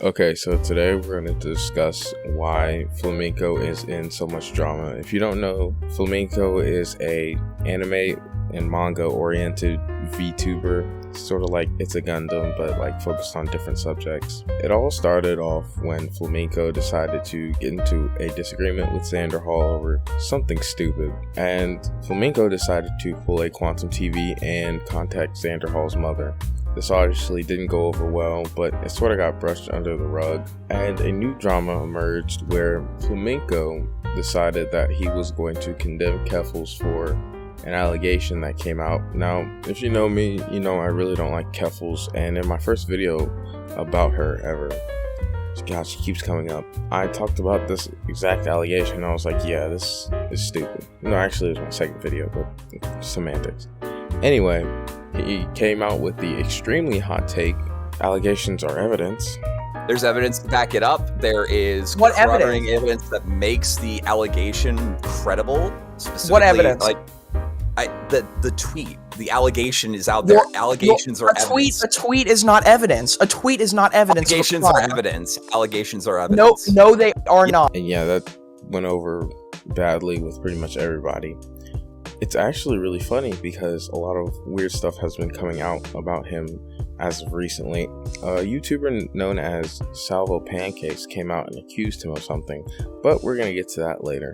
Okay, so today we're going to discuss why Flamenco is in so much drama. If you don't know, Flamenco is a anime and manga oriented VTuber, sort of like It's a Gundam, but like focused on different subjects. It all started off when Flamenco decided to get into a disagreement with Xander Hall over something stupid, and Flamenco decided to pull a Quantum TV and contact Xander Hall's mother. This obviously didn't go over well, but it sort of got brushed under the rug, and a new drama emerged where Flamenco decided that he was going to condemn Keffals for an allegation that came out. Now, if you know me, you know I really don't like Keffals, and in my first video about her ever, God, she keeps coming up, I talked about this exact allegation, and I was like, yeah, this is stupid. No, actually it was my second video, but semantics. Anyway, he came out with the extremely hot take, allegations are evidence. There's evidence to back it up. There is What corroborating evidence that makes the allegation credible. Specifically, What evidence? Like, the tweet. The allegation is out there. Allegations are evidence. A tweet is not evidence. A tweet is not evidence. Allegations are evidence. Allegations are evidence. No, they are not. And yeah, that went over badly with pretty much everybody. It's actually really funny because a lot of weird stuff has been coming out about him as of recently. A YouTuber known as Salvo Pancakes came out and accused him of something, but we're going to get to that later.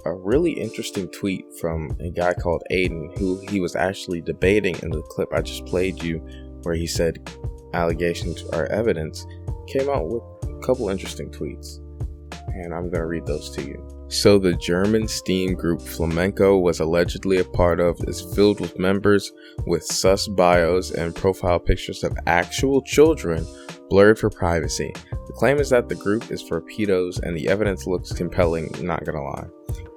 A really interesting tweet from a guy called Aiden, who he was actually debating in the clip I just played you, where he said allegations are evidence, came out with a couple interesting tweets, and I'm going to read those to you. So the German Steam group Flamenco was allegedly a part of is filled with members with sus bios and profile pictures of actual children blurred for privacy. The claim is that the group is for pedos, and the evidence looks compelling, not gonna lie.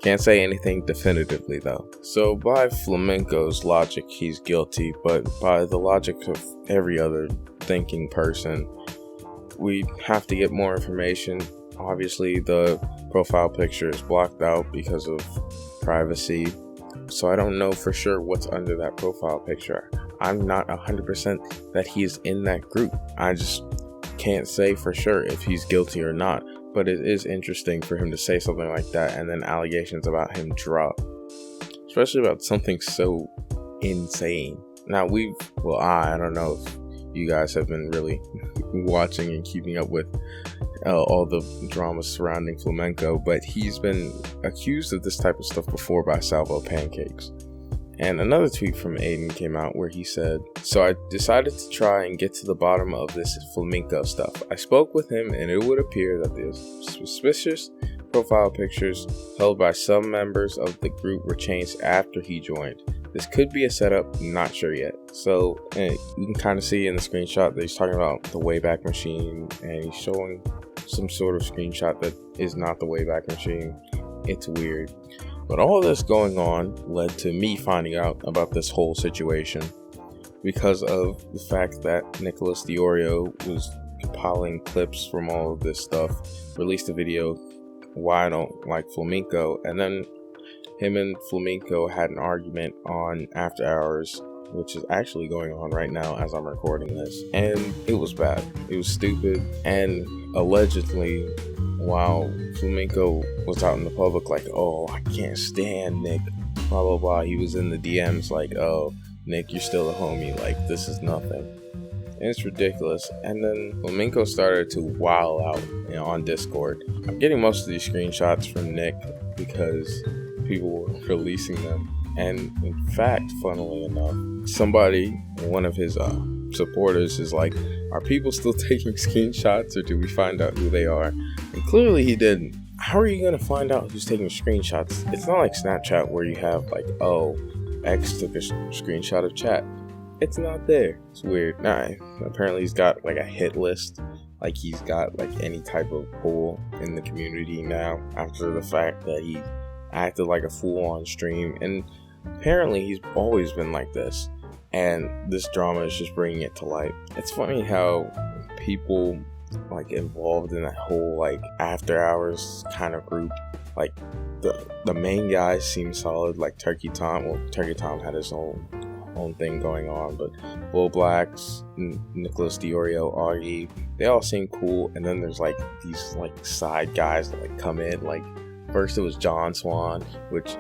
Can't say anything definitively though. So by Flamenco's logic, he's guilty, but by the logic of every other thinking person, we have to get more information. Obviously, the profile picture is blocked out because of privacy, so I don't know for sure what's under that profile picture. I'm not 100% that he's in that group. I just can't say for sure if he's guilty or not, but it is interesting for him to say something like that and then allegations about him drop, especially about something so insane. Now I don't know if you guys have been really watching and keeping up with all the drama surrounding Flamenco, but he's been accused of this type of stuff before by Salvo Pancakes. And another tweet from Aiden came out where he said, "So I decided to try and get to the bottom of this Flamenco stuff. I spoke with him, and it would appear that the suspicious profile pictures held by some members of the group were changed after he joined. This could be a setup, not sure yet." So you can kind of see in the screenshot that he's talking about the Wayback Machine, and he's showing some sort of screenshot that is not the Wayback Machine. It's weird. But all this going on led to me finding out about this whole situation because of the fact that Nicholas Deorio was compiling clips from all of this stuff, released a video, why I don't like Flamenco, and then him and Flamenco had an argument on After Hours, which is actually going on right now as I'm recording this, and it was bad. It was stupid, and allegedly, while Flamenco was out in the public like, "Oh, I can't stand Nick, blah blah blah," he was in the DMs like, "Oh, Nick, you're still a homie, like this is nothing." And it's ridiculous. And then Flamenco started to wow out, on Discord. I'm getting most of these screenshots from Nick because people were releasing them. And in fact, funnily enough, one of his supporters is like, "Are people still taking screenshots, or do we find out who they are?" And clearly he didn't. How are you going to find out who's taking screenshots? It's not like Snapchat where you have like, oh, X took a screenshot of chat. It's not there. It's weird. Nah, apparently he's got like a hit list. Like he's got like any type of pull in the community now after the fact that he acted like a fool on stream. And apparently he's always been like this. And this drama is just bringing it to light. It's funny how people like involved in that whole like After Hours kind of group, like the main guys seem solid, like Turkey Tom. Well, Turkey Tom had his own thing going on, but Bull Blacks, Nicholas Deorio, Augie, they all seem cool, and then there's like these like side guys that like come in. Like first it was John Swan, which,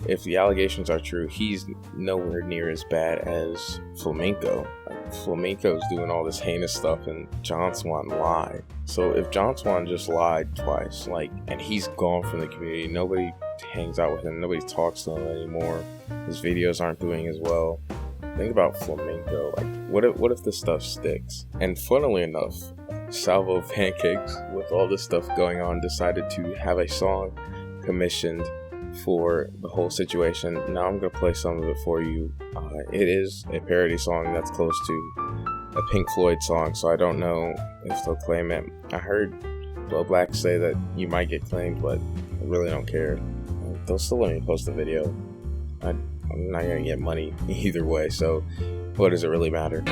if the allegations are true, he's nowhere near as bad as Flamenco. Like, Flamenco's doing all this heinous stuff, and John Swan lied. So if John Swan just lied twice, like, and he's gone from the community, nobody hangs out with him, nobody talks to him anymore, his videos aren't doing as well. Think about Flamenco. Like, what if this stuff sticks? And funnily enough, Salvo Pancakes, with all this stuff going on, decided to have a song commissioned for the whole situation. Now I'm gonna play some of it for you. It is a parody song that's close to a Pink Floyd song, so I don't know if they'll claim it. I heard Blow Black say that you might get claimed, but I really don't care. They'll still let me post the video. I'm not gonna get money either way, so what does it really matter?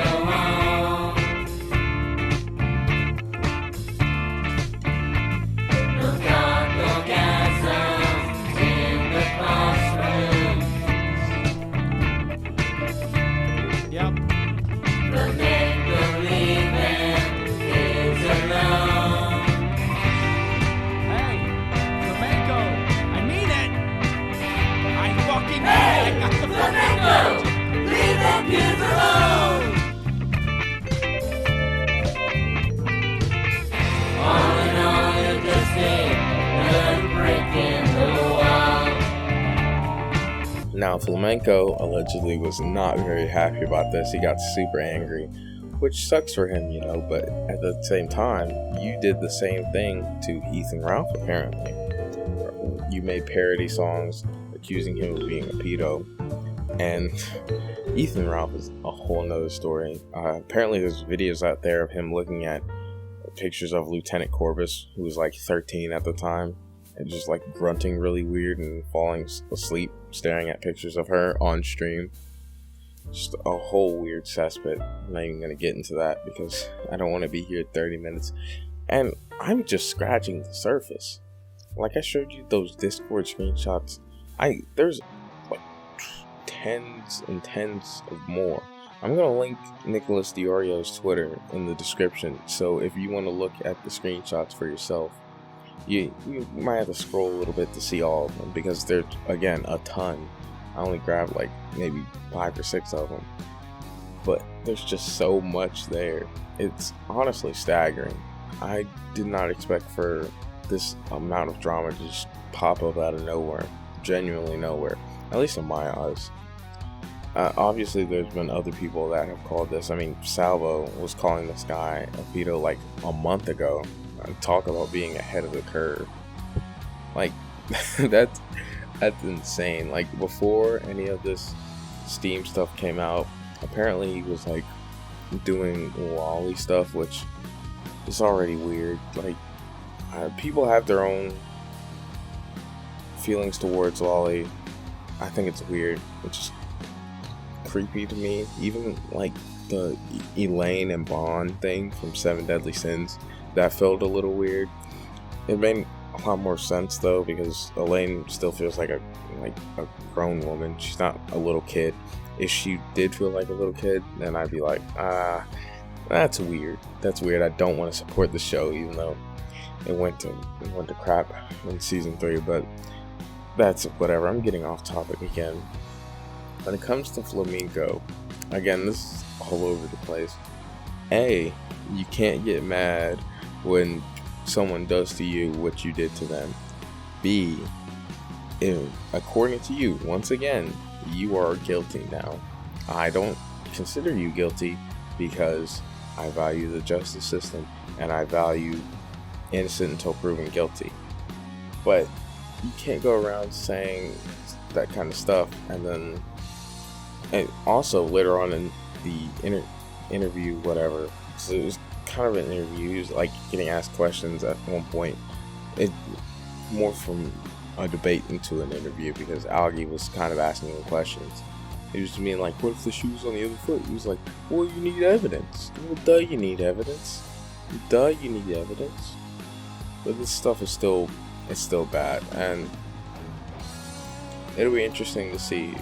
Now, Flamenco allegedly was not very happy about this. He got super angry, which sucks for him, you know, but at the same time, you did the same thing to Ethan Ralph, apparently. You made parody songs accusing him of being a pedo, and Ethan Ralph is a whole nother story. Apparently there's videos out there of him looking at pictures of Lieutenant Corbus, who was like 13 at the time, and just like grunting really weird and falling asleep staring at pictures of her on stream. Just a whole weird cesspit. I'm not even gonna get into that because I don't want to be here 30 minutes, and I'm just scratching the surface. Like I showed you those Discord screenshots, there's like tens and tens of more. I'm gonna link Nicholas Deorio's Twitter in the description, so if you want to look at the screenshots for yourself, you might have to scroll a little bit to see all of them, because there's, again, a ton. I only grabbed like maybe 5 or 6 of them, but there's just so much there. It's honestly staggering. I did not expect for this amount of drama to just pop up out of nowhere, genuinely nowhere, at least in my eyes. Obviously there's been other people that have called this. I mean, Salvo was calling this guy a pedo like a month ago. Talk about being ahead of the curve. Like, that's insane. Like, before any of this Steam stuff came out, apparently he was like doing lolly stuff, which is already weird. Like, people have their own feelings towards lolly. I think it's weird. It's just creepy to me. Even like the Elaine and Bond thing from 7 Deadly Sins, that felt a little weird. It made a lot more sense though, because Elaine still feels like a grown woman. She's not a little kid. If she did feel like a little kid, then I'd be like, that's weird. That's weird. I don't want to support the show, even though it went to crap in season 3. But that's whatever. I'm getting off topic again. When it comes to Flamenco, again, this is all over the place. A, you can't get mad when someone does to you what you did to them. B, according to you, once again, you are guilty now. I don't consider you guilty because I value the justice system and I value innocent until proven guilty. But you can't go around saying that kind of stuff, and also later on in the interview, whatever, so it was kind of an interview. He was like getting asked questions at one point. It more from a debate into an interview, because Augie was kind of asking him questions. He was being like, what if the shoe's on the other foot? He was like, well, you need evidence. Well, duh, you need evidence. Duh, you need evidence. But this stuff is still bad, and it'll be interesting to see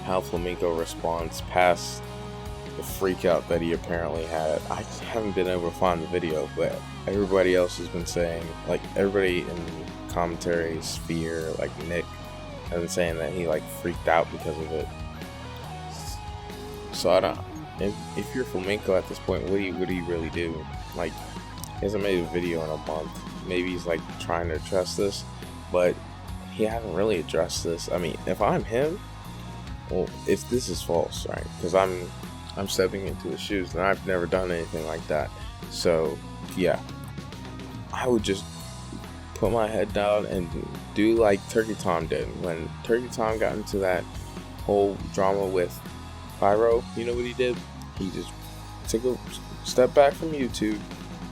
how Flamenco responds past the freak out that he apparently had. I haven't been able to find the video, but everybody else has been saying, like everybody in commentary sphere, like Nick, has been saying that he like freaked out because of it. So I don't. If you're Flamenco at this point, what do you really do? Like, he hasn't made a video in a month. Maybe he's like trying to address this, but he hasn't really addressed this. I mean, if I'm him, well, if this is false, right? Because I'm stepping into his shoes, and I've never done anything like that. So yeah, I would just put my head down and do like Turkey Tom did. When Turkey Tom got into that whole drama with Pyro, you know what he did? He just took a step back from YouTube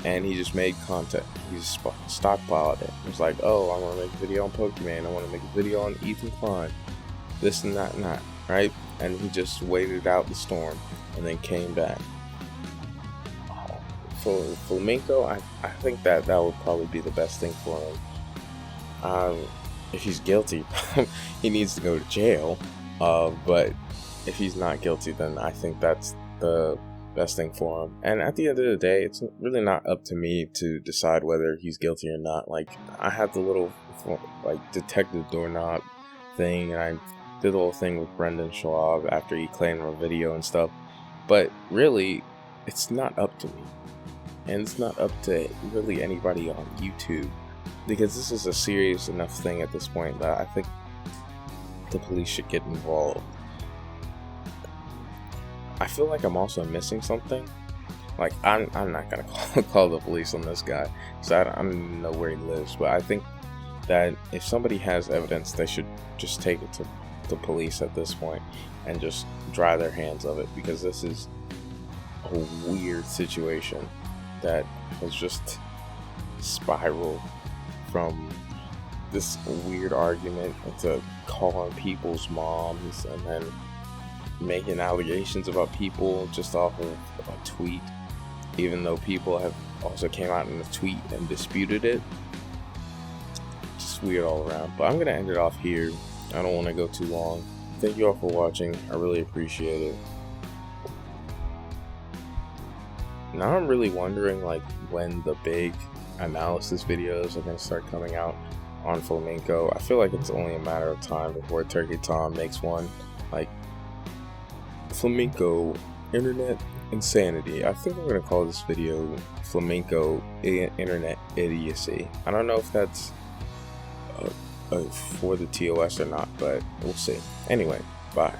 and he just made content. He just stockpiled it. It was like, oh, I want to make a video on Pokemon, I want to make a video on Ethan Klein, this and that and that, right? And he just waited out the storm and then came back. For Flamenco, I think that would probably be the best thing for him. If he's guilty, he needs to go to jail. But if he's not guilty, then I think that's the best thing for him. And at the end of the day, it's really not up to me to decide whether he's guilty or not. Like, I had the little like detective doorknob thing, and I did the whole thing with Brendan Schwab after he claimed a video and stuff. But really, it's not up to me, and it's not up to really anybody on YouTube, because this is a serious enough thing at this point that I think the police should get involved. I feel like I'm also missing something. Like, I'm not gonna call the police on this guy, because I don't know where he lives, but I think that if somebody has evidence, they should just take it to the police at this point and just dry their hands of it, because this is a weird situation that has just spiraled from this weird argument into calling people's moms and then making allegations about people just off of a tweet, even though people have also came out in a tweet and disputed it. Just weird all around. But I'm gonna end it off here. I don't want to go too long. Thank you all for watching. I really appreciate it. Now I'm really wondering, like, when the big analysis videos are gonna start coming out on Flamenco. I feel like it's only a matter of time before Turkey Tom makes one. Like, Flamenco Internet Insanity. I think I'm gonna call this video Flamenco Internet Idiocy. I don't know if that's for the TOS or not, but we'll see. Anyway, bye.